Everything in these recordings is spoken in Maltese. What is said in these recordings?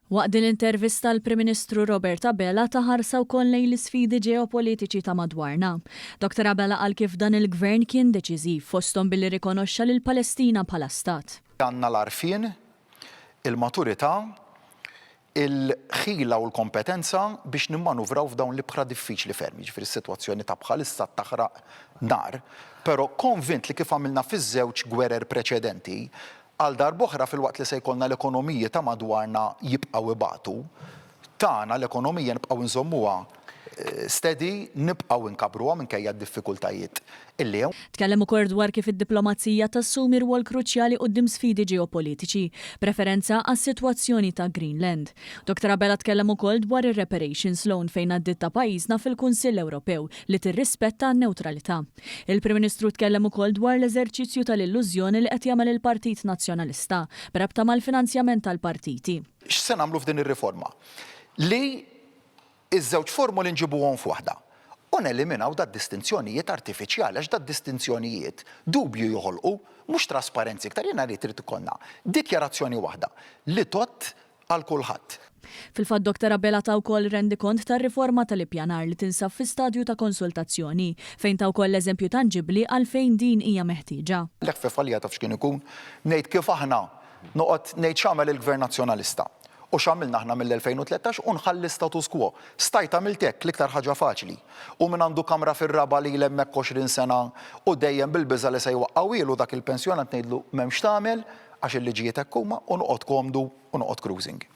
Waqt din l-intervista l-Prim Ministru Robert Abela taħarsa wkoll lejn l-isfidi ġeopolitiċi ta' madwarna. Dr. Abela qal kif dan il-gvern kien deċiżiv fosthom billi rikonoxxa lil Palestina bħala stat. Għandna l-arfien, il-maturità, il-ħila u l-kompetenza biex nimmanuvraw f'dawn l-ibħra diffiċli ferm, ġifieri s-sitwazzjoni ta' bħalissa taħraq nar, però konvint li kif għamilna fiż-żewġ gwerer preċedenti, għal darb'oħra fil-waqt li se jkollna l-ekonomija ta' madwarna jibqgħu ibatu, tagħna l-ekonomija nibqgħu nżommuha steady, nibqgħu nkabruha minkejja d-diffikultajiet illi hemm. Tkellem ukoll dwar kif id-diplomazija tassumi rwol kruċjali quddiem sfidi ġeopolitiċi, preferenza għas-sitwazzjoni ta' Greenland. Dr. Abela tkellem ukoll dwar ir-reparations loan fejn għaddiet ta' pajjiżna fil-Kunsill Ewropew li tirrispetta n-newtralità. Il-Prim Ministru tkellem ukoll dwar l-eżerċizzju tal-illużjoni li qed jagħmel il-Partit Nazzjonalista b'rabta mal-finanzjament tal-partiti. X'se nagħmlu f'din ir-riforma? Li iż-żewġ formuli nġibuhom f'waħda u neliminaw distinzjonijiet artifiċjali għax distinzjonijiet dubju joħolqu mhux trasparenzi iktar jiena li trid ikollna dikjarazzjoni waħda li tot għal kulħadd. Fil-fatt Dr. Abela ta' wkoll rendikont tar-riforma tal-ippjanar li tinsab fi stadju ta' konsultazzjoni fejn ta' wkoll eżempju tanġibli għalfejn din hija meħtieġa. L-eħfef għalija taf x'kien ikun ngħid kif aħna noqgħod ngħid x'għamel il-Gvern Nazzjonalista. U x'għamilna aħna mill-2013 u nħalli status quo. Stajt għamilt hekk l-iktar ħaġa faċli. U min għandu kamra fir-raba li hemmhekk 20 sena u dejjem bil-biża li se jwaqqgħu ilu dak il-pensjonant ngħidlu m'hemmx tagħmel għax il-liġijiet hekk huma u noqgħod komdu u noqgħod cruising.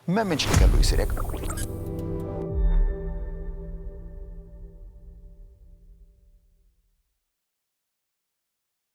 M'hemmx li kellu jsir hekk.